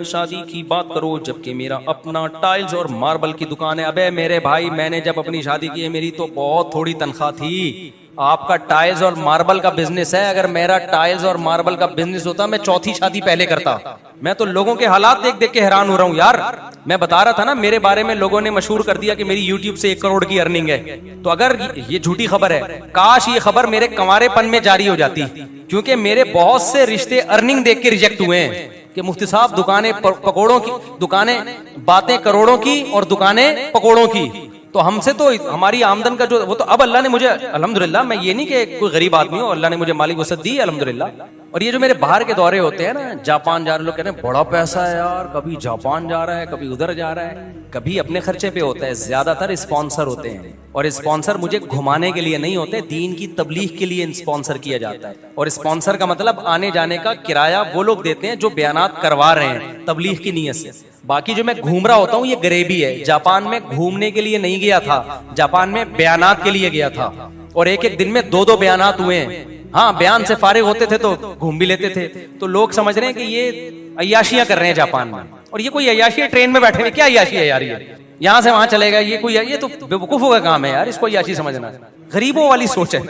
शादी की बात करो जबकि मेरा अपना टाइल्स और मार्बल की दुकान है। अबे मेरे भाई, मैंने जब अपनी शादी की है मेरी तो बहुत थोड़ी तनख्वाह थी। आपका टाइल्स और मार्बल का बिजनेस है। अगर मेरा टाइल्स और मार्बल का बिजनेस होता मैं चौथी शादी पहले करता। मैं तो लोगों के हालात देख देख के हैरान हो रहा हूँ यार। मैं बता रहा था ना, मेरे बारे में लोगों ने मशहूर कर दिया कि मेरी YouTube से 1 करोड़ की अर्निंग है। तो अगर ये झूठी खबर है, काश ये खबर मेरे कंवारेपन में जारी हो जाती, क्योंकि मेरे बहुत से रिश्ते अर्निंग देख के रिजेक्ट हुए हैं कि मुफ्ती साहब दुकानें पकोड़ों की, दुकानें बातें करोड़ों की और दुकानें पकोड़ों की। तो हमसे तो हमारी आमदन का जो वो तो अब अल्लाह ने मुझे अल्हम्दुलिल्लाह, मैं ये नहीं कि कोई गरीब आदमी हो, अल्लाह ने मुझे माली वसत दी अल्हम्दुलिल्लाह। और ये जो मेरे बाहर के दौरे होते हैं ना, जापान जा रहे लोग कह रहे हैं बड़ा पैसा है यार, कभी जापान जा रहा है कभी उधर जा रहा है, कभी अपने खर्चे पे होता है। ज्यादातर स्पॉन्सर होते हैं और स्पॉन्सर मुझे घुमाने के लिए नहीं होते, दीन की तबलीग के लिए स्पॉन्सर किया जाता है। और स्पॉन्सर का मतलब आने जाने का किराया वो लोग देते हैं जो बयानात करवा रहे हैं तबलीग की नीयत से। बाकी जो मैं घूम रहा होता हूँ ये गरीबी है। जापान में घूमने के लिए नहीं गया था, जापान में बयानात के लिए गया था। और एक एक दिन में 2-2 बयानात हुए हैं। हाँ, बयान से फारिग होते थे तो घूम भी लेते थे। तो लोग समझ रहे हैं कि ये अय्याशियां कर रहे हैं जापान में। और ये कोई अय्याशी है? ट्रेन में बैठे हुए क्या अय्याशी है यार? ये यहाँ से वहां चलेगा, ये कोई, ये तो बेवकूफों का काम है यार। इसको अय्याशी समझना, गरीबों वाली सोच है।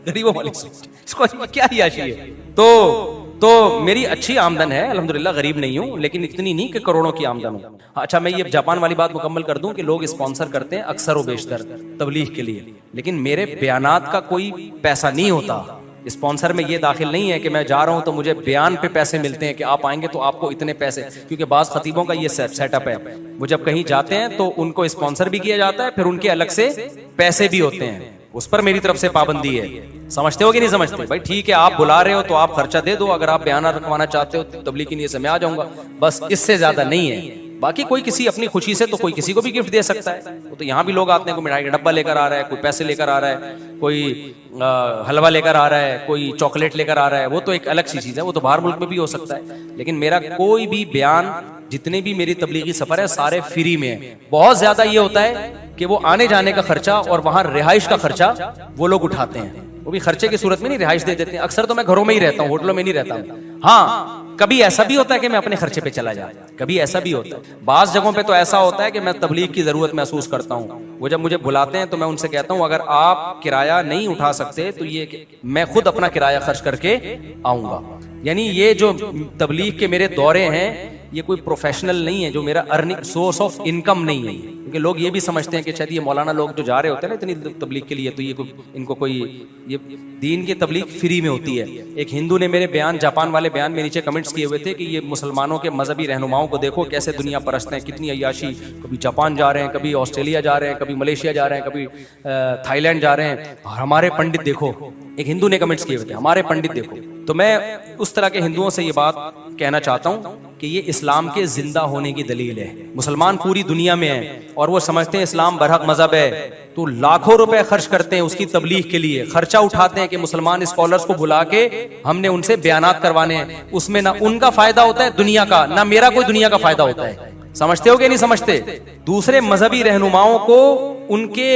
गरीबों वाली सोच, इसको क्या अय्याशी है? तो मेरी अच्छी आमदन है अल्हम्दुलिल्लाह, गरीब नहीं हूं, लेकिन इतनी नहीं कि करोड़ों की आमदन हो। अच्छा, मैं ये जापान वाली बात मुकम्मल कर दूं कि लोग स्पॉन्सर करते हैं अक्सर व बेशतर तबलीग के लिए, लेकिन मेरे बयानात का कोई पैसा नहीं होता। स्पॉन्सर में ये दाखिल नहीं है कि मैं जा रहा हूं तो मुझे बयान पे पैसे मिलते हैं कि आप आएंगे तो आपको इतने पैसे, क्योंकि बाज खतीबों का ये सेटअप है। वो जब कहीं जाते हैं तो उनको स्पॉन्सर भी किया जाता है, फिर उनके अलग से पैसे भी होते हैं। उस पर मेरी तरफ से पाबंदी है। समझते हो कि नहीं समझते? भाई ठीक है, आप बुला रहे हो तो आप खर्चा दे दो। अगर आप बयान रखवाना चाहते हो तबलीग की नीयत से मैं आ जाऊंगा, बस इससे ज्यादा नहीं है। बाकी कोई किसी अपनी खुशी से तो कोई किसी को भी गिफ्ट दे सकता है। वो तो यहाँ भी लोग आते हैं, कोई मिठाई का डब्बा लेकर आ रहा है, कोई पैसे लेकर आ रहा है, कोई हलवा लेकर आ रहा है, कोई चॉकलेट लेकर आ रहा है। वो तो एक अलग सी चीज है, वो तो बाहर मुल्क में भी हो सकता है। लेकिन मेरा कोई भी बयान, जितने भी मेरी तबलीगी सफर है सारे फ्री में है। बहुत ज्यादा ये होता है कि वो आने जाने का खर्चा और वहां रिहाइश का खर्चा वो लोग उठाते हैं। वो भी खर्चे की सूरत में नहीं, रिहाइश दे देते हैं। अक्सर तो मैं घरों में ही रहता हूँ, होटलों में नहीं रहता हूँ। हाँ, कभी ऐसा भी होता है कि मैं अपने खर्चे पे चला जाऊं, कभी ऐसा भी होता है। बाज जगहों पे तो ऐसा होता है कि मैं तबलीग की जरूरत महसूस करता हूँ। वो जब मुझे बुलाते हैं तो मैं उनसे कहता हूँ अगर आप किराया नहीं उठा सकते तो ये मैं खुद अपना किराया खर्च करके आऊंगा। यानी ये जो तबलीग के मेरे दौरे हैं ये कोई प्रोफेशनल नहीं है, जो मेरा अर्निंग सोर्स ऑफ इनकम नहीं है। क्योंकि लोग ये भी समझते हैं कि शायद ये मौलाना लोग जो जा रहे होते हैं ना इतनी तबलीग के लिए, तो ये इनको कोई, ये दीन की तबलीग फ्री में होती है। एक हिंदू ने मेरे बयान, जापान वाले बयान में नीचे कमेंट्स किए हुए थे कि ये मुसलमानों के मजहबी रहनुमाओं को देखो कैसे दुनिया परस्त हैं, कितनी अय्याशी, कभी जापान जा रहे हैं, कभी ऑस्ट्रेलिया जा रहे हैं, कभी मलेशिया जा रहे हैं, कभी थाईलैंड जा रहे हैं, और हमारे पंडित देखो। एक हिंदू ने कमेंट्स किए हुए थे, हमारे पंडित देखो। तो मैं उस तरह के हिंदुओं से ये बात कहना चाहता हूँ कि ये इस्लाम के जिंदा होने की दलील है। मुसलमान पूरी दुनिया में है और वो समझते हैं इस्लाम बरहक मजहब है, तो लाखों रुपए खर्च करते हैं उसकी तबलीग के लिए। खर्चा उठाते हैं कि मुसलमान स्कॉलर्स को बुला के हमने उनसे बयानात करवाने हैं। उसमें ना उनका फायदा होता है दुनिया का, ना मेरा कोई दुनिया का फायदा होता है। समझते हो कि नहीं समझते? दूसरे मजहबी रहनुमाओं को उनके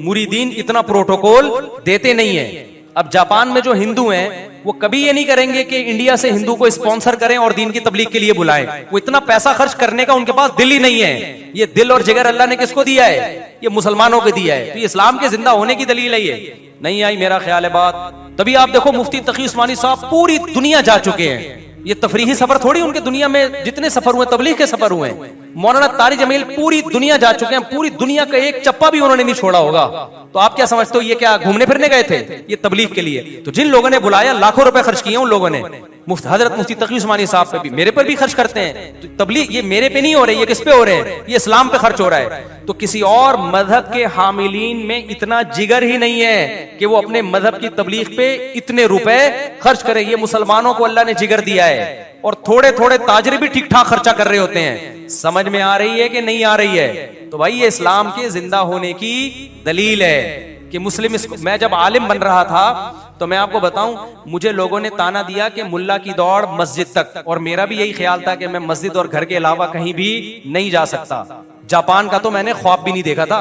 मुरीदीन इतना प्रोटोकॉल देते नहीं है। अब जापान में जो हिंदू हैं वो कभी ये नहीं करेंगे कि इंडिया से हिंदू को स्पॉन्सर करें और दीन की तबलीग के लिए बुलाएं। वो इतना पैसा खर्च करने का उनके पास दिल ही नहीं है। ये दिल और जिगर अल्लाह ने किसको दिया है? ये मुसलमानों को दिया है। तो ये इस्लाम के जिंदा होने की दलील है। ये नहीं आई मेरा ख्याल है बात। तभी आप देखो मुफ्ती तकी उस्मानी साहब पूरी दुनिया जा चुके हैं। ये तफरीही सफर थोड़ी, उनके दुनिया में जितने सफर हुए तबलीग के सफर हुए। मौलाना तारी जमील पूरी दुनिया जा चुके हैं, पूरी दुनिया का एक चप्पा भी उन्होंने नहीं छोड़ा होगा। तो आप क्या समझते हो ये क्या घूमने फिरने गए थे? ये तबलीग के लिए। तो जिन लोगों ने बुलाया लाखों रुपए खर्च किए उन लोगों ने। हजरत मुफ्ती तकी उस्मानी साहब पे भी, मेरे पर भी खर्च करते हैं। तो तबलीग ये मेरे पे नहीं हो रही, ये किस पे हो रहे हैं? ये इस्लाम पे खर्च हो रहा है। तो किसी और मजहब के हामिलीन में इतना जिगर ही नहीं है कि वो अपने मजहब की तबलीग पे इतने रुपए खर्च करे। ये मुसलमानों को अल्लाह ने जिगर दिया है और थोड़े थोड़े ताजरे भी ठीक ठाक खर्चा कर रहे होते हैं। समझ में आ रही है कि नहीं आ रही है? तो भाई ये इस्लाम के जिंदा होने की दलील है कि मुस्लिम। मैं जब आलिम बन रहा था तो मैं आपको बताऊं, मुझे लोगों ने ताना दिया कि मुल्ला की दौड़ मस्जिद तक, और मेरा भी यही ख्याल था कि मैं मस्जिद और घर के अलावा कहीं भी नहीं जा सकता। जापान का तो मैंने ख्वाब भी नहीं देखा था।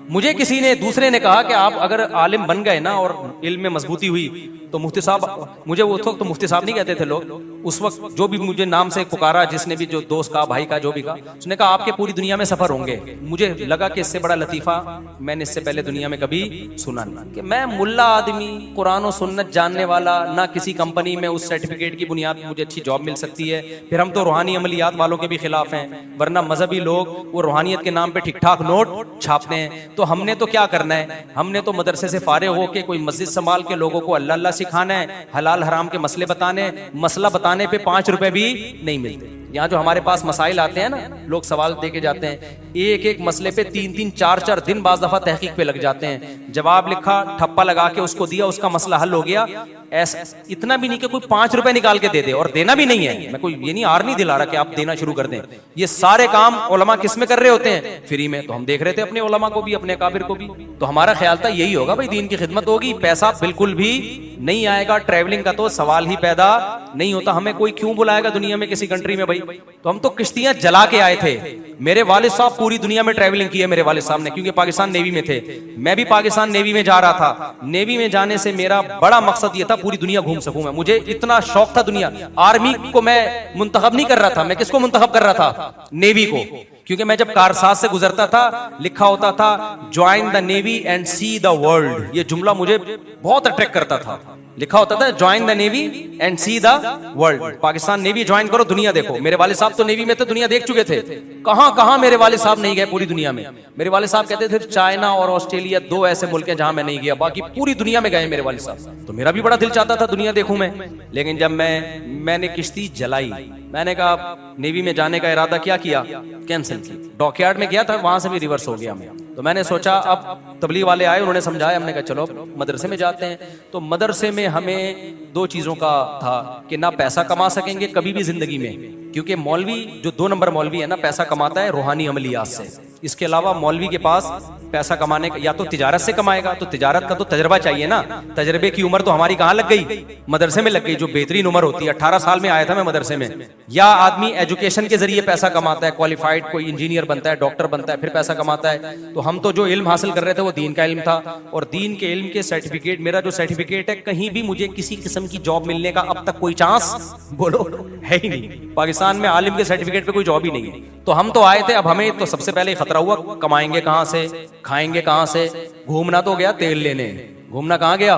मुझे किसी ने दूसरे ने कहा कि आप अगर आलिम बन गए ना और इल्म में मजबूती हुई तो मुफ्ती साहब, मुझे उस वक्त तो मुफ्ती साहब नहीं कहते थे लोग, उस वक्त जो भी मुझे नाम से पुकारा, जिसने भी, जो दोस्त का, भाई का, जो भी कहा, उसने कहा आपके पूरी दुनिया में सफर होंगे। मुझे लगा कि इससे बड़ा लतीफा मैंने इससे पहले दुनिया में कभी सुना नहीं, कि मैं मुल्ला आदमी, कुरान और सुन्नत जानने वाला, ना किसी कंपनी में उस सर्टिफिकेट की बुनियाद मुझे अच्छी जॉब मिल सकती है। फिर हम तो रूहानी अमलियात वालों के भी खिलाफ हैं, वरना मजहबी लोग वो रूहानियत के नाम पे ठीक ठाक नोट छापते हैं। तो हमने तो क्या करना है, हमने तो मदरसे से फारिग होके कोई मस्जिद संभाल के लोगों को अल्लाह अल्लाह सिखाना है, हलाल हराम के मसले बताने, मसला बताने पे 5 रुपए भी नहीं मिलते। यहाँ जो हमारे पास मसाइल आते हैं ना, लोग सवाल दे के जाते हैं, एक एक मसले पे 3-3 4-4 दिन बाज दफा तहकीक पे लग जाते हैं। जवाब लिखा, ठप्पा लगा के उसको दिया, उसका मसला हल हो गया। ऐसा इतना भी नहीं कि कोई 5 रुपए निकाल के दे दे, और देना भी नहीं है। मैं कोई ये नहीं, आर नहीं दिला रहा कि आप देना शुरू कर दें। ये सारे काम उलमा किस में कर रहे होते हैं? फ्री में। तो हम देख रहे थे अपने उलमा को भी, अपने काबिर को भी। तो हमारा ख्याल था यही होगा भाई, दीन की खिदमत होगी, पैसा बिल्कुल भी नहीं आएगा। ट्रैवलिंग का तो सवाल ही पैदा नहीं होता। हमें कोई क्यों बुलाएगा दुनिया में किसी कंट्री में भाई? तो हम तो किश्तियां जला के आए थे। मेरे वालिद साहब पूरी दुनिया में ट्रैवलिंग की है, मेरे वालिद साहब ने, क्योंकि पाकिस्तान नेवी में थे। मैं भी पाकिस्तान नेवी में जा रहा था। नेवी में जाने से मेरा बड़ा मकसद ये था पूरी दुनिया घूम सकूं मैं। मुझे इतना शौक था दुनिया। आर्मी को मैं मुंतखब नहीं कर रहा था, मैं किसको मुंतखब कर रहा था? नेवी को। क्योंकि मैं जब कारसाज से गुजरता था, लिखा होता था join the navy and see the world. ये जुमला मुझे बहुत अट्रैक्ट करता था। लिखा होता था join the navy and see the world. Pakistan navy join करो, दुनिया देखो। मेरे वाले साहब तो नेवी में थे, दुनिया देख चुके थे। कहां कहां मेरे वाले साहब नहीं गए पूरी दुनिया में। मेरे वाले साहब कहते थे चाइना और ऑस्ट्रेलिया 2 ऐसे मुल्क हैं जहां मैं नहीं गया, बाकी पूरी दुनिया में गए मेरे वाले साहब। तो मेरा भी बड़ा दिल चाहता था दुनिया देखूं मैं। लेकिन जब मैंने किश्ती जलाई, मैंने कहा नेवी में जाने का इरादा क्या किया, कैंसिल किया। डॉकयार्ड में गया था, वहां से भी रिवर्स हो गया मैं। तो मैंने सोचा अब तबलीग वाले आए, उन्होंने समझाया, हमने कहा चलो मदरसे में जाते हैं। तो मदरसे में हमें 2 चीजों का था कि ना पैसा कमा सकेंगे कभी भी जिंदगी में, क्योंकि मौलवी जो 2 नंबर मौलवी है ना, पैसा कमाता है रूहानी अमलियात से। इसके अलावा मौलवी के पास पैसा कमाने का या तो तिजारत से कमाएगा, तो तिजारत का तो तजर्बा चाहिए ना। तजर्बे की उम्र तो हमारी कहाँ लग गई? मदरसे में लग गई, जो बेहतरीन उम्र होती है। 18 साल में आया था मैं मदरसे में। या आदमी एजुकेशन के जरिए पैसा कमाता है, क्वालिफाइड कोई इंजीनियर बनता है, डॉक्टर बनता है, फिर पैसा कमाता है। तो हम तो जो इल्म हासिल कर रहे थे वो दीन का इल्म था, और दीन के इल्म के सर्टिफिकेट, मेरा जो सर्टिफिकेट है, कहीं भी मुझे किसी किस्म की जॉब मिलने का अब तक कोई चांस बोलो है ही नहीं। पाकिस्तान में आलिम के सर्टिफिकेट पे कोई जॉब ही नहीं है। तो हम तो आए थे, अब हमें तो सबसे पहले खतरा हुआ कमाएंगे कहां से, खाएंगे कहां से। घूमना तो गया तेल लेने, घूमना कहाँ गया?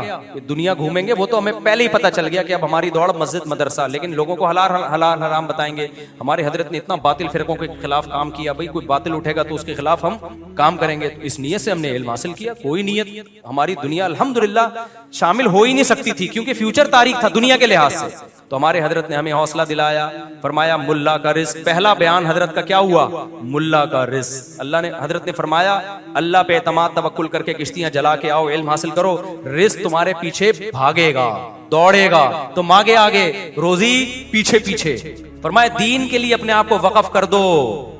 दुनिया घूमेंगे, वो तो हमें पहले ही पता चल गया कि अब हमारी दौड़ मस्जिद मदरसा। लेकिन लोगों को हलाल हराम बताएंगे। हमारे हजरत ने इतना बातिल फिरकों के खिलाफ काम किया, भाई कोई बातिल उठेगा तो उसके खिलाफ हम काम करेंगे। तो इस नीयत से हमने इल्म हासिल किया। कोई नीयत हमारी दुनिया अल्हम्दुलिल्लाह शामिल हो ही नहीं सकती थी, क्योंकि फ्यूचर तारीख था दुनिया के लिहाज से। तो हमारे हजरत ने हमें हौसला दिलाया, फरमाया मुल्ला का रिस्क। पहला बयान हजरत का क्या हुआ? मुल्ला का रिस्क। अल्लाह ने, हजरत ने फरमाया अल्लाह पे एतमाद तवक्कुल करके किश्तियां जला के आओ, इल्म हासिल करो, रिस्क तुम्हारे पीछे भागेगा, दौड़ेगा। तो मांगे आगे, रोजी पीछे पीछे। फरमाया दीन के लिए अपने आप को वक्फ कर दो,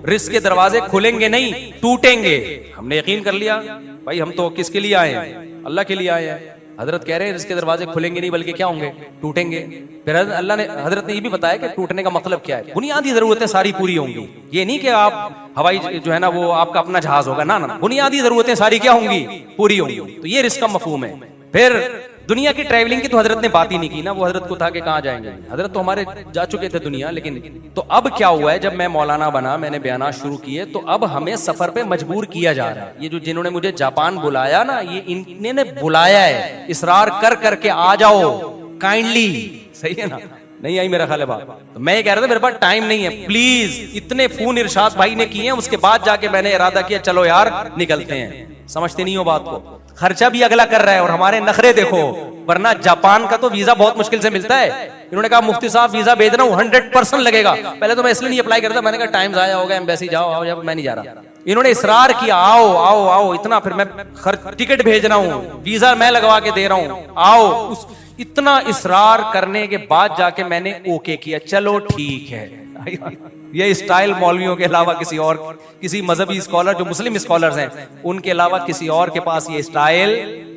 रिस्क के दरवाजे खुलेंगे नहीं, टूटेंगे। हमने यकीन कर लिया भाई, हम तो किसके लिए आए हैं? अल्लाह के लिए आए हैं। हजरत कह रहे हैं इसके दरवाजे खुलेंगे नहीं बल्कि क्या होंगे? टूटेंगे। फिर अल्लाह ने, हजरत ने ये भी बताया कि टूटने का मतलब क्या है। बुनियादी जरूरतें सारी पूरी होंगी। ये नहीं कि आप हवाई जो है ना वो आपका अपना जहाज होगा, ना ना, बुनियादी जरूरतें सारी क्या होंगी? पूरी होंगी। तो ये रिस्क का मफहूम है। फिर दुनिया की ट्रैवलिंग की तो हजरत ने बात ही नहीं की ना। वो हजरत को था कि कहाँ जाएंगे, हजरत तो हमारे जा चुके थे दुनिया। लेकिन तो अब क्या हुआ है, जब मैं मौलाना बना, मैंने बयाना शुरू किए, तो अब हमें सफर पे मजबूर किया जा रहा है। ये जो जिन्होंने मुझे जापान बुलाया ना, ये इन्होंने बुलाया है, इसरार कर करके आ जाओ काइंडली। सही है ना? नहीं आई मेरा ख्याल है बात। तो मैं ये कह रहा था मेरे पास टाइम नहीं है, प्लीज। इतने फोन इरशाद भाई ने किए हैं, उसके बाद जाके मैंने इरादा किया चलो यार निकलते हैं। समझते नहीं हो बात को। खर्चा भी अगला कर रहा है और हमारे नखरे देखो। वरना जापान का तो वीजा बहुत मुश्किल से मिलता है। इन्होंने कहा मुफ्ती साहब वीजा भेज रहा हूं, 100% लगेगा। पहले तो मैं इसलिए नहीं अप्लाई करता, मैंने कहा टाइम जाया होगा, एम्बेसी जाओ आओ, जब मैं नहीं जा रहा। इन्होंने इसरार किया आओ आओ आओ इतना, फिर मैं टिकट भेज रहा हूँ, वीजा मैं लगवा के दे रहा हूँ, आओ। इतना इसरार करने के बाद जाके मैंने ओके किया, चलो ठीक है। ये स्टाइल मौलवियों के अलावा किसी मजहबी स्कॉलर जो मुस्लिम स्कॉलर्स हैं उनके अलावा किसी और के पास ये स्टाइल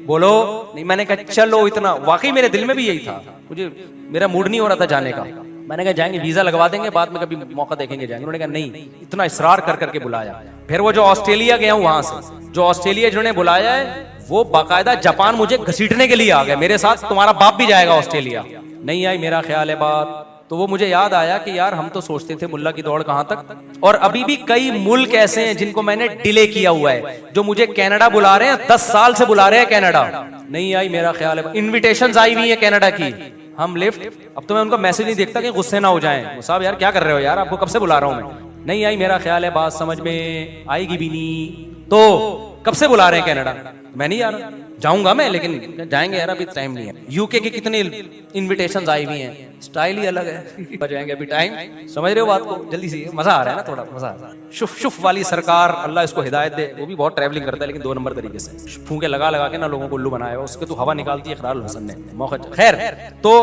बोलो नहीं। मैंने कहा चलो इतना, वाकई मेरे दिल में भी यही था, मुझे मेरा मूड नहीं हो रहा था जाने का। मैंने कहा जाएंगे, वीजा लगवा देंगे, बाद में कभी मौका देखेंगे जाएंगे। उन्होंने कहा नहीं, इतना इसरार कर करके बुलाया। फिर वो जो ऑस्ट्रेलिया गया हूं, वहां से जो ऑस्ट्रेलिया जिन्होंने बुलाया है वो बाकायदा जापान मुझे घसीटने के लिए आ गए, मेरे साथ तुम्हारा बाप भी जाएगा ऑस्ट्रेलिया। नहीं आई मेरा ख्याल है बात। तो वो मुझे याद आया कि यार हम तो सोचते थे मुल्ला की दौड़ कहां तक, और अभी भी कई मुल्क ऐसे हैं जिनको मैंने डिले किया हुआ है, जो मुझे कनाडा बुला रहे हैं, 10 साल से बुला रहे हैं कनाडा। नहीं आई मेरा ख्याल है, इन्विटेशंस आई हुई है कनाडा की, हम लिफ्ट। अब तो मैं उनका मैसेज नहीं देखता कि गुस्से ना हो जाएं, साहब यार क्या कर रहे हो यार, आपको कब से बुला रहा हूं मैं। नहीं आई मेरा ख्याल है, बात समझ में आएगी भी नहीं। तो कब से बुला रहे हैं कनाडा, मैं नहीं आ रहा, जाऊंगा मैं, लेकिन जाएंगे यार, अभी टाइम नहीं है। यूके के कितने इनविटेशंस आई हुई हैं, स्टाइल ही अलग है, बजाएंगे अभी टाइम। समझ रहे हो बात को, जल्दी से, मजा आ रहा है ना, थोड़ा मजा आ रहा है। शुफ शुफ वाली सरकार, अल्लाह इसको हिदायत दे, वो भी बहुत ट्रैवलिंग करता है लेकिन 2 नंबर तरीके से, फूंके लगा लगा के ना लोगों को उल्लू बनाया, उसके तो हवा निकालती है खराल हसन ने मौका। खैर, तो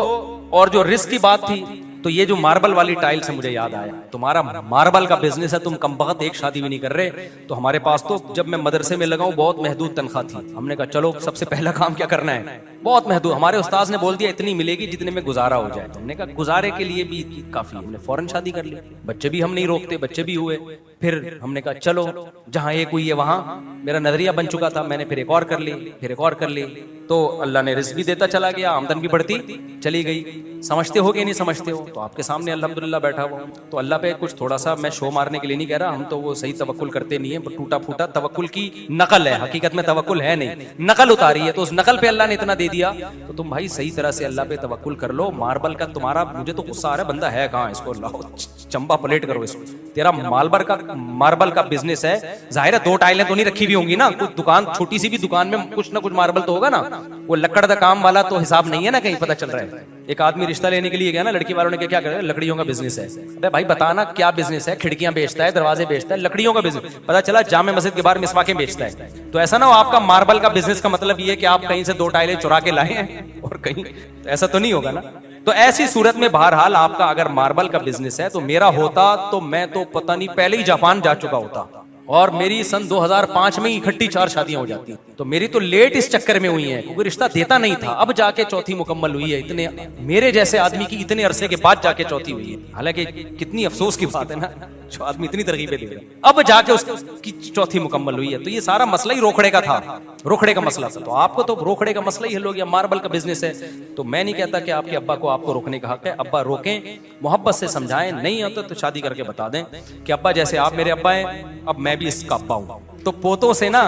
और जो रिस्क की बात थी, तो ये जो मार्बल वाली टाइल से मुझे याद आया, तुम्हारा मार्बल का बिजनेस है, तुम कमबख्त एक शादी भी नहीं कर रहे। तो हमारे पास तो जब मैं मदरसे में लगा हूं बहुत महदूद तनख्वाह थी, हमने कहा चलो सबसे पहला काम क्या करना है, बहुत महदूद। हमारे उस्ताद ने बोल दिया इतनी मिलेगी जितने में गुजारा हो जाए। हमने कहा गुजारे के लिए भी काफी, हमने फौरन शादी कर ली, बच्चे भी हम नहीं रोकते, बच्चे भी हुए। फिर हमने कहा चलो जहां एक हुई है वहां, मेरा नजरिया बन चुका था, मैंने फिर एक और कर ली, फिर एक और कर ली। तो अल्लाह ने रिस्क भी देता चला गया, आमदन भी बढ़ती चली गई। समझते हो कि नहीं समझते हो, तो आपके सामने अल्हम्दुलिल्लाह बैठा हुआ। तो अल्लाह पे कुछ थोड़ा सा मैं शो मारने के लिए नहीं कह रहा, हम तो वो सही तवक्कुल करते नहीं है, टूटा फूटा तवक्कुल की नकल है, हकीकत में तवक्कुल है नहीं, नकल उतारी है। तो उस नकल पे अल्लाह ने इतना दे दिया, तो तुम भाई सही तरह से अल्लाह पे तवक्कुल कर लो। मार्बल का तुम्हारा, मुझे तो गुस्सा आ रहा है, बंदा है कहाँ, इसको लाओ चंबा प्लेट करो इसको। तेरा मार्बल का बिजनेस है, जाहिर है 2 टाइलें तो नहीं रखी हुई होंगी ना, कुछ दुकान, छोटी सी भी दुकान में कुछ ना कुछ मार्बल तो होगा ना। वो लकड़ का काम वाला तो हिसाब नहीं है ना, कहीं पता चल रहा है। एक आदमी रिश्ता लेने के लिए गया ना, लड़की वालों ने क्या कर, लकड़ियों का बिजनेस है। अबे भाई बताना क्या बिजनेस है, खिड़कियां बेचता है, दरवाजे बेचता है, लकड़ियों का बिजनेस। पता चला जामे मस्जिद के बाहर मिसवाकें बेचता है। तो ऐसा ना हो आपका मार्बल का बिजनेस का मतलब ये कि आप कहीं से 2 टाइलें चुरा के लाए हैं और कहीं, तो ऐसा तो नहीं होगा ना। तो ऐसी सूरत में बहरहाल आपका अगर मार्बल का बिजनेस है, तो मेरा होता तो मैं तो पता नहीं पहले ही जापान जा चुका होता, और मेरी सन 2005 में इकट्ठी 4 शादियां हो जाती। तो मेरी तो लेट इस चक्कर में हुई है क्योंकि रिश्ता देता नहीं था, अब जाके चौथी मुकम्मल हुई है। इतने मेरे जैसे आदमी की इतने अरसे के बाद जाके चौथी हुई है। हालांकि कितनी अफसोस की बात है ना, जो आदमी इतनी तरकीबें दे रहा, अब जाके उसकी चौथी मुकम्मल हुई है। तो ये सारा मसला ही रोकड़े का था, रोकड़े का मसला था। तो आपको तो रोकड़े का मसला ही हल हो गया, मार्बल का बिजनेस है। तो मैं नहीं कहता कि आपके अब्बा को आपको रोकने का हक है, अब्बा रोकें, मोहब्बत से समझाएं, नहीं होता तो शादी करके बता दें कि अब्बा जैसे आप मेरे अब्बा हैं, अब मैं भी इसका अब्बा हूं। तो पोतों से ना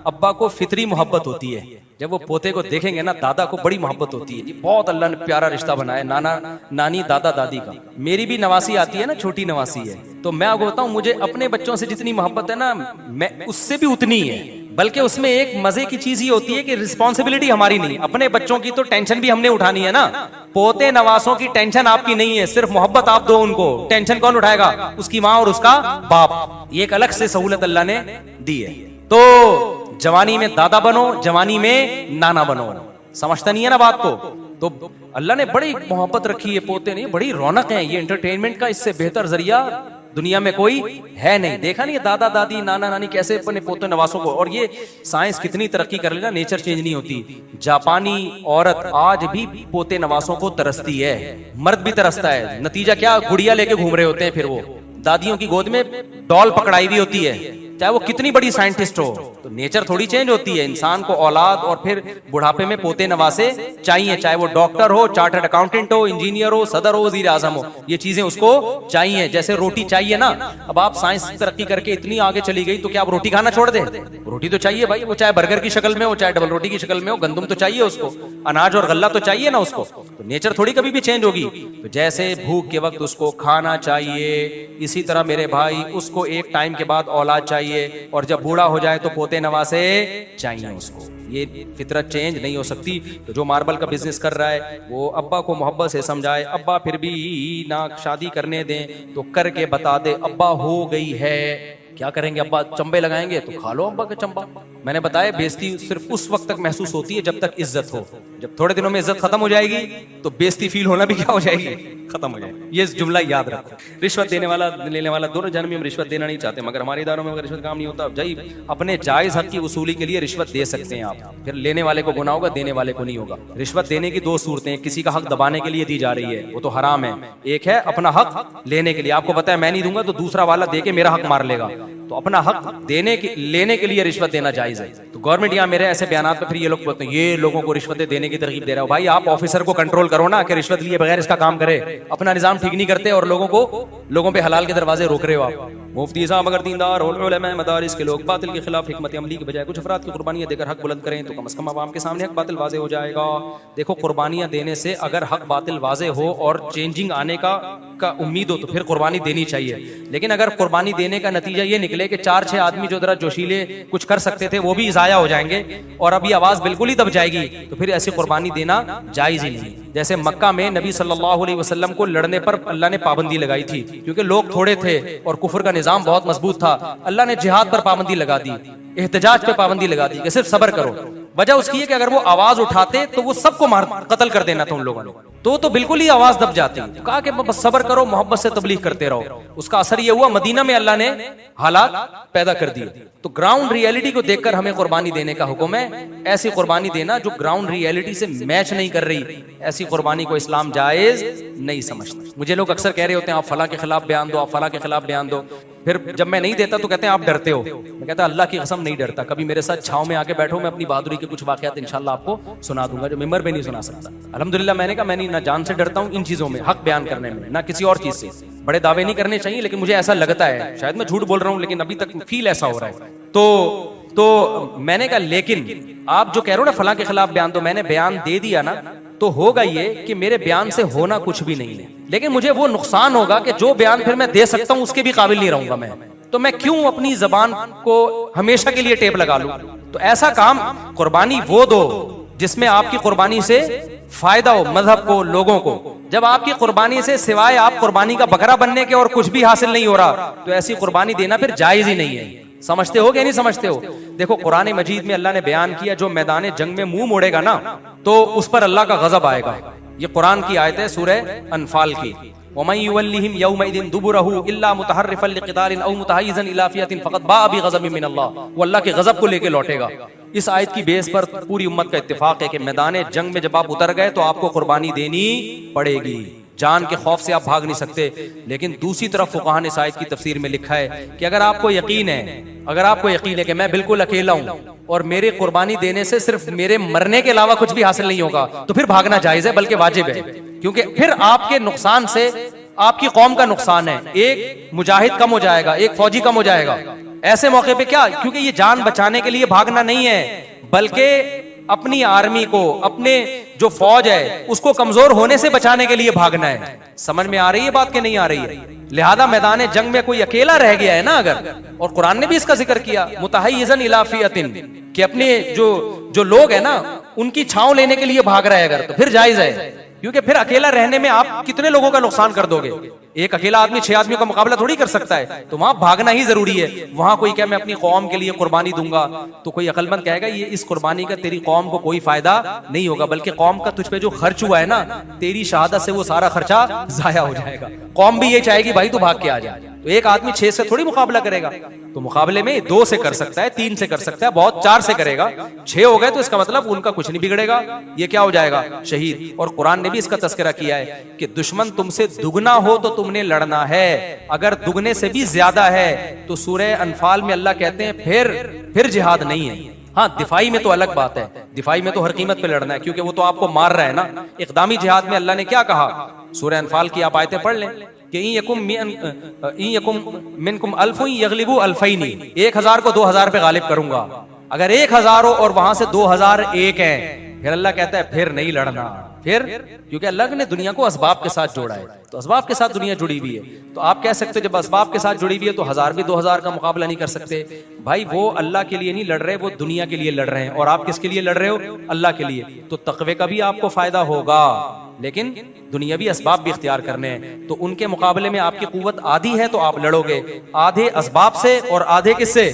अब्बा को फितरी मोहब्बत होती है, जब वो पोते को देखेंगे ना, दादा को बड़ी मोहब्बत होती है। बहुत अल्लाह ने प्यारा रिश्ता बनाया, नाना नानी दादा दादी का। मेरी भी नवासी आती है ना, छोटी नवासी है, तो मैं आपको बताऊं, मुझे अपने बच्चों से जितनी मोहब्बत है ना, मैं उससे भी उतनी है। बल्कि उसमें एक मजे की चीज ये होती है कि रिस्पॉन्सिबिलिटी हमारी नहीं, अपने बच्चों की तो टेंशन भी हमने उठानी है ना। पोते नवासों की टेंशन आपकी नहीं है, सिर्फ मोहब्बत आप दो उनको, टेंशन कौन उठाएगा, उसकी माँ और उसका बाप। ये एक अलग से सहूलत अल्लाह ने दी है। तो जवानी में दादा बनो, जवानी में नाना बनो। समझता नहीं है ना बात को। तो अल्लाह ने बड़ी मोहब्बत रखी है, पोते नहीं, बड़ी रौनक है। ये एंटरटेनमेंट का इससे बेहतर जरिया दुनिया में कोई है नहीं। देखा नहीं दादा दादी नाना नानी कैसे अपने पोते नवासों को, और ये साइंस कितनी तरक्की कर लेना, नेचर चेंज नहीं होती। जापानी औरत आज भी पोते नवासों को तरसती है, मर्द भी तरसता है। नतीजा क्या, गुड़िया लेके घूम रहे होते हैं, फिर वो दादियों की गोद में डॉल पकड़ाई हुई होती है, चाहे वो कितनी बड़ी साइंटिस्ट हो। तो नेचर थोड़ी चेंज होती है, इंसान को औलाद और फिर बुढ़ापे में पोते नवासे चाहिए, चाहे वो डॉक्टर हो, चार्टर्ड अकाउंटेंट हो, इंजीनियर हो, सदर हो, वजीर आजम हो, ये चीजें उसको चाहिए। जैसे रोटी चाहिए ना, अब आप साइंस तरक्की करके इतनी आगे चली गई, तो क्या आप रोटी खाना छोड़ दे? रोटी तो चाहिए भाई, वो चाहे बर्गर की शक्ल में हो, चाहे डबल रोटी की शक्ल में हो, गंदम तो चाहिए उसको, अनाज और गल्ला तो चाहिए ना उसको। तो नेचर थोड़ी कभी भी चेंज होगी। तो जैसे भूख के वक्त उसको खाना चाहिए, इसी तरह मेरे भाई उसको एक टाइम के बाद औलाद चाहिए, और जब बूढ़ा हो जाए तो पोते नवासे चाहिए उसको। ये फितरत चेंज नहीं हो सकती। तो जो मार्बल का बिजनेस कर रहा है वो अब्बा को मोहब्बत से समझाए, अब्बा फिर भी ना शादी करने दें तो करके बता दे, अब्बा हो गई है। क्या करेंगे अब्बा, चंबे लगाएंगे तो खा लो अब्बा का चंबा। मैंने बताया बेइज्जती सिर्फ उस वक्त तक महसूस होती है जब तक इज्जत हो। जब थोड़े दिनों में इज्जत खत्म हो जाएगी तो बेइज्जती फील होना भी क्या हो जाएगी, खत्म हो जाएगी। ये जुमला याद रखो। रिश्वत देने वाला लेने वाला दोनों जन्म में हम रिश्वत देना नहीं चाहते, मगर हमारे इदारों में अगर रिश्वत काम नहीं होता भाई अपने जायज हक की वसूली के लिए रिश्वत दे सकते हैं आप, फिर लेने वाले को गुनाह होगा, देने वाले को नहीं होगा। रिश्वत देने की दो सूरतें, किसी का हक दबाने के लिए दी जा रही है वो तो हराम है, एक है अपना हक लेने के लिए। आपको पता है मैं नहीं दूंगा तो दूसरा वाला देके मेरा हक मार लेगा, तो अपना हक लेने के लिए रिश्वत देना जायज है। तो गवर्नमेंट यहाँ मेरे ऐसे बयान पे फिर ये लोग बोलते हैं ये लोगों को रिश्वतें देने की तरकीब दे रहा हो। भाई आप ऑफिसर को कंट्रोल करो ना कि रिश्वत लिए बगैर इसका काम करे, अपना निजाम ठीक नहीं करते और लोगों पे हलाल के दरवाजे रोक रहे हो आप। मुफ्ती साहब अगर दीनदार और उलमा मदारिस के लोग बातिल के खिलाफ हिकमत अमली के बजाय कुछ अफराद की कुर्बानियां देकर हक बुलंद करें तो कम से कम आवाम के सामने हक बातिल वाजे हो जाएगा। देखो कुर्बानियां देने से अगर हक बातिल वाजे हो और चेंजिंग आने का उम्मीद हो तो फिर कुर्बानी देनी चाहिए, लेकिन अगर कुर्बानी देने का नतीजा ये निकले कि 4-6 आदमी जो जरा जोशीले कुछ कर सकते थे वो भी जाया हो जाएंगे और अभी आवाज बिल्कुल ही दब जाएगी, तो फिर ऐसी कुर्बानी देना जायज ही नहीं। जैसे मक्का में नबी सल्लल्लाहु अलैहि वसल्लम को लड़ने पर अल्लाह ने पाबंदी लगाई थी क्योंकि लोग थोड़े थे और कुफर का निजाम बहुत मजबूत था। अल्लाह ने जिहाद पर पाबंदी लगा दी, एहतजाज पे पाबंदी लगा दी कि सिर्फ सब्र करो। वजह उसकी है कि अगर वो आवाज उठाते तो वो सबको कत्ल कर देना था उन लोगों ने, तो बिल्कुल ही आवाज दब जाती। कहा कि बस सब्र करो, मोहब्बत से तबलीग करते रहो। उसका असर ये हुआ मदीना में अल्लाह ने हालात पैदा कर दिए। तो ग्राउंड रियलिटी को देखकर हमें कुर्बानी देने का हुक्म है। ऐसी कुर्बानी देना जो ग्राउंड रियलिटी से मैच नहीं कर रही, ऐसी कुर्बानी को इस्लाम जायज नहीं समझता। मुझे लोग अक्सर कह रहे होते हैं आप फला के खिलाफ बयान दो, आप फला के खिलाफ बयान दो, फिर जब मैं नहीं देता तो कहते हैं आप डरते हो। मैं कहता अल्लाह की कसम नहीं डरता। कभी मेरे साथ छाव में आके बैठो, मैं अपनी बहादुरी के कुछ वाकयात इंशाल्लाह आपको सुना दूंगा जो मिंबर पे नहीं सुना सकता। अल्हम्दुलिल्लाह मैंने कहा मैं नहीं ना जान से डरता हूँ इन चीजों में, हक बयान करने में, ना किसी और चीज से। बड़े दावे नहीं करने चाहिए लेकिन मुझे ऐसा लगता है, शायद मैं झूठ बोल रहा हूँ लेकिन अभी तक फील ऐसा हो रहा है। तो मैंने कहा लेकिन आप जो कह रहे हो ना फलां के खिलाफ बयान दो, मैंने बयान दे दिया ना तो होगा ये कि मेरे बयान से होना कुछ भी नहीं है, लेकिन मुझे वो नुकसान होगा कि जो बयान फिर मैं दे सकता हूं उसके भी काबिल नहीं रहूंगा मैं। तो मैं क्यों अपनी जबान को हमेशा के लिए टेप लगा लूं। तो ऐसा काम कुर्बानी वो दो जिसमें आपकी कुर्बानी से फायदा हो मजहब को, लोगों को। जब आपकी कुर्बानी से सिवाय आप कुर्बानी का बकरा बनने के और कुछ भी हासिल नहीं हो रहा तो ऐसी कुर्बानी देना फिर जायज ही नहीं है। समझते हो कि नहीं समझते हो? देखो कुरान मजीद में अल्लाह ने बयान किया जो मैदान जंग में मुंह मोड़ेगा ना तो उस पर अल्लाह का गजब आएगा। ये कुरान की आयत है सूरह अनफाल की। वमन युवल्लिहिम यौमइदिन दुबुरहु इल्ला मुतहर्रिफन लिक़ितालिन औ मुतहय्यिज़न इला फ़ियतिन फ़क़द बाअ बिग़ज़बिन मिनल्लाह। वो अल्लाह के गजब को लेके लौटेगा। इस आयत की बेस पर पूरी उम्मत का इत्तिफाक है कि मैदान जंग में जब आप उतर गए तो आपको कुर्बानी देनी पड़ेगी। जान के खौफ से आप भाग नहीं सकते। लेकिन दूसरी तरफ फुक़हा ने इस आयत की तफसीर में लिखा है कि अगर आपको यकीन है कि मैं बिल्कुल अकेला हूं और मेरे कुर्बानी देने से सिर्फ मेरे मरने के अलावा कुछ भी हासिल नहीं होगा तो फिर भागना जायज है, बल्कि वाजिब है, क्योंकि फिर आपके नुकसान से आपकी कौम का नुकसान है। एक मुजाहिद कम हो जाएगा, एक फौजी कम हो जाएगा। ऐसे मौके पे क्या, क्योंकि ये जान बचाने के लिए भागना नहीं है बल्कि अपनी आर्मी को, अपने जो फौज है उसको कमजोर होने से बचाने के लिए भागना है। समझ में आ रही है बात कि नहीं आ रही है? लिहाजा मैदान जंग में कोई अकेला रह गया है ना अगर, और कुरान ने भी इसका जिक्र किया मुतहय्यिज़न इला फ़ियतिन, कि अपने जो लोग है ना उनकी छांव लेने के लिए भाग रहे अगर तो फिर जायज है, क्योंकि फिर अकेला रहने में आप कितने लोगों का नुकसान कर दोगे। एक अकेला आदमी 6 आदमियों का मुकाबला थोड़ी कर सकता है, तो वहां भागना ही जरूरी है। वहां कोई क्या मैं अपनी कौम के लिए कुर्बानी दूंगा तो कोई अकलमंद कहेगा ये इस कुर्बानी का तेरी कौम को कोई फायदा नहीं होगा, बल्कि कौम का तुझ पे जो खर्च हुआ है ना तेरी शहादत से वो सारा खर्चा जाया हो जाएगा। कौम भी ये चाहेगी भाई तू भाग के आ जाए। तो एक आदमी 6 से थोड़ी मुकाबला करेगा, तो मुकाबले में 2 से कर सकता है, 3 से कर सकता है, बहुत 4 से करेगा। 6 हो गए तो इसका मतलब उनका कुछ नहीं बिगड़ेगा, ये क्या हो जाएगा शहीद। और कुरान ने भी इसका तस्करा किया है कि दुश्मन तुमसे दुगना हो तो तुमने लड़ना है, अगर दुगने से भी ज्यादा है तो सूरह अनफाल में अल्लाह कहते हैं फिर जिहाद नहीं है। हाँ दिफाई में तो अलग बात है, दिफाई में तो हर कीमत पे लड़ना है क्योंकि वो तो आपको मार रहा है ना। इक़दामी जिहाद में अल्लाह ने क्या कहा, सूरह अनफाल की आप आयतें पढ़ लें कि इन यकुम मिनकुम अल्फुन यगलिबु अल्फैनी, 1000 को 2000 पे गालिब करूंगा। अगर 1000 हो और वहां से 2001 है फिर अल्लाह कहता है फिर नहीं लड़ना। फिर क्योंकि अल्लाह ने दुनिया को असबाब के साथ जोड़ा है, तो असबाब के साथ दुनिया जुड़ी हुई है। तो आप कह सकते जब असबाब के साथ जुड़ी हुई है तो 1000 भी 2000 का मुकाबला नहीं कर सकते। भाई वो अल्लाह के लिए नहीं लड़ रहे, वो दुनिया के लिए लड़ रहे हैं। और आप किसके लिए लड़ रहे हो? अल्लाह के लिए। तो तकवे का भी आपको फायदा होगा, लेकिन दुनियावी असबाब भी इख्तियार करने हैं। तो उनके मुकाबले में आपकी कुव्वत आधी है तो आप लड़ोगे आधे असबाब से और आधे किससे?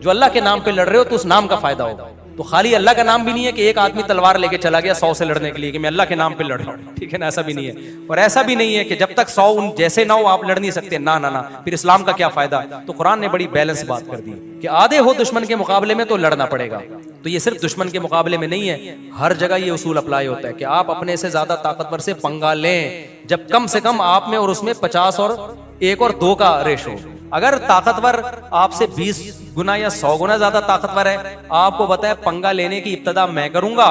जो अल्लाह के नाम पे लड़ रहे हो तो उस नाम का फायदा होगा। तो खाली अल्लाह का नाम भी नहीं है कि एक आदमी तलवार लेके चला गया 100 से लड़ने के लिए कि मैं अल्लाह के नाम पे लड़ रहा हूं, ठीक है ना, ऐसा भी नहीं है। और ऐसा भी नहीं है कि जब तक 100 उन जैसे ना हो आप लड़ नहीं सकते, ना ना ना, फिर इस्लाम का क्या फायदा। तो कुरान ने बड़ी बैलेंस बात कर दी कि आधे हो दुश्मन के मुकाबले में तो लड़ना पड़ेगा। तो ये सिर्फ दुश्मन के मुकाबले में नहीं है, हर जगह ये उसूल अप्लाई होता है कि आप अपने से ज्यादा ताकतवर से पंगा लें जब कम से कम आप में और उसमें 50 और 1 और 2 का रेशो। अगर ताकतवर आपसे 20 गुना या 100 गुना ज्यादा ताकतवर है, आपको बताया पंगा लेने की इब्तदा मैं करूंगा,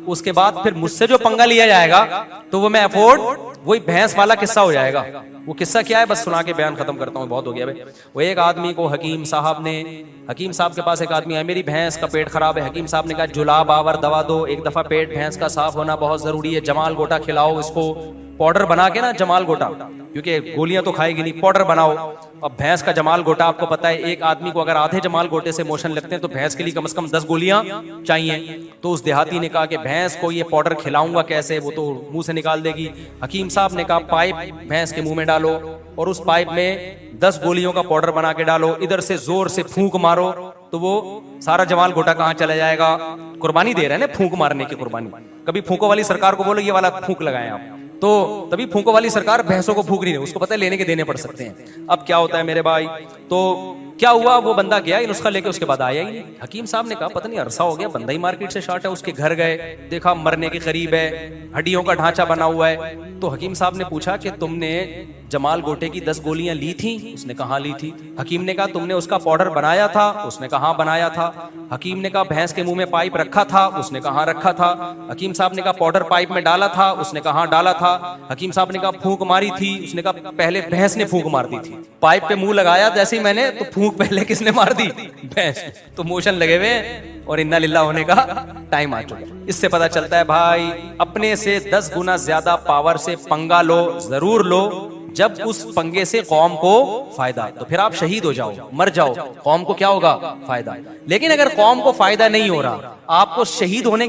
उसके बाद फिर मुझसे जो पंगा लिया जाएगा तो वो मैं अफोर्ड, वही भैंस वाला किस्सा हो जाएगा। वो किस्सा क्या है, बस सुना के बयान खत्म करता हूँ, बहुत हो गया भाई। वो एक आदमी को हकीम साहब के पास एक आदमी है, मेरी भैंस का पेट खराब है। हकीम साहब ने कहा जुलाब आवर दवा दो, एक दफा पेट भैंस का साफ होना बहुत जरूरी है, जमाल गोटा खिलाओ इसको, पाउडर बना के ना जमाल गोटा, क्योंकि गोलियां तो खाएगी नहीं, पाउडर बनाओ। अब भैंस का जमाल गोटा आपको पता है, एक आदमी को अगर आधे जमाल गोटे से मोशन लगते हैं तो भैंस के लिए कम से कम 10 गोलियां चाहिए। तो उस देहाती ने कहा कि भैंस को ये पाउडर खिलाऊंगा कैसे, वो तो मुंह से निकाल देगी। हकीम साहब ने कहा पाइप भैंस के मुंह में डालो और उस पाइप में 10 गोलियों का पाउडर बना के डालो, इधर से जोर से फूंक मारो तो वो सारा जमाल गोटा कहां चला जाएगा। कुर्बानी दे रहे हैं ना, फूंक मारने की कुर्बानी। कभी फूंको वाली सरकार को बोलो ये वाला फूंक लगाएं आप, तो तभी फूंको वाली सरकार भैंसों को फूंक नहीं रही, उसको पता है लेने के देने पड़ सकते हैं। अब क्या होता है मेरे भाई, तो क्या हुआ, वो बंदा गया नुस्खा लेके, उसके बाद आया ही नहीं। हकीम साहब ने कहा पता नहीं अरसा हो गया, बंदा ही मार्केट से शॉर्ट है। उसके घर गए, देखा मरने के करीब है, हड्डियों का ढांचा बना हुआ है। तो हकीम साहब ने पूछा कि तुमने जमाल गोटे की 10 गोलियां ली थी? उसने कहा ली थी। हकीम ने कहा तुमने उसका पाउडर बनाया था? उसने कहा बनाया था। हकीम ने कहा भैंस के मुंह में पाइप रखा था? उसने कहा रखा था। हकीम साहब ने कहा पाउडर पाइप में डाला था? उसने कहा डाला था। हकीम साहब ने कहा फूंक मारी थी? उसने कहा पहले भैंस ने फूंक मार दी थी। पाइप पे मुंह लगाया जैसे ही मैंने, तो फूंक पहले किसने मार दी? भैंस। तो मोशन लगे हुए और इन्ना लिल्लाह होने का टाइम आ चुका। इससे पता चलता है भाई अपने से 10 गुना ज्यादा पावर से पंगा लो, जरूर लो, जब उस पंगे से कौम को फायदा। तो फिर आप शहीद हो जाओ, मर जाओ, कौम को क्या होगा? फायदा। लेकिन अगर कौम को फायदा नहीं हो रहा, आपको शहीद होने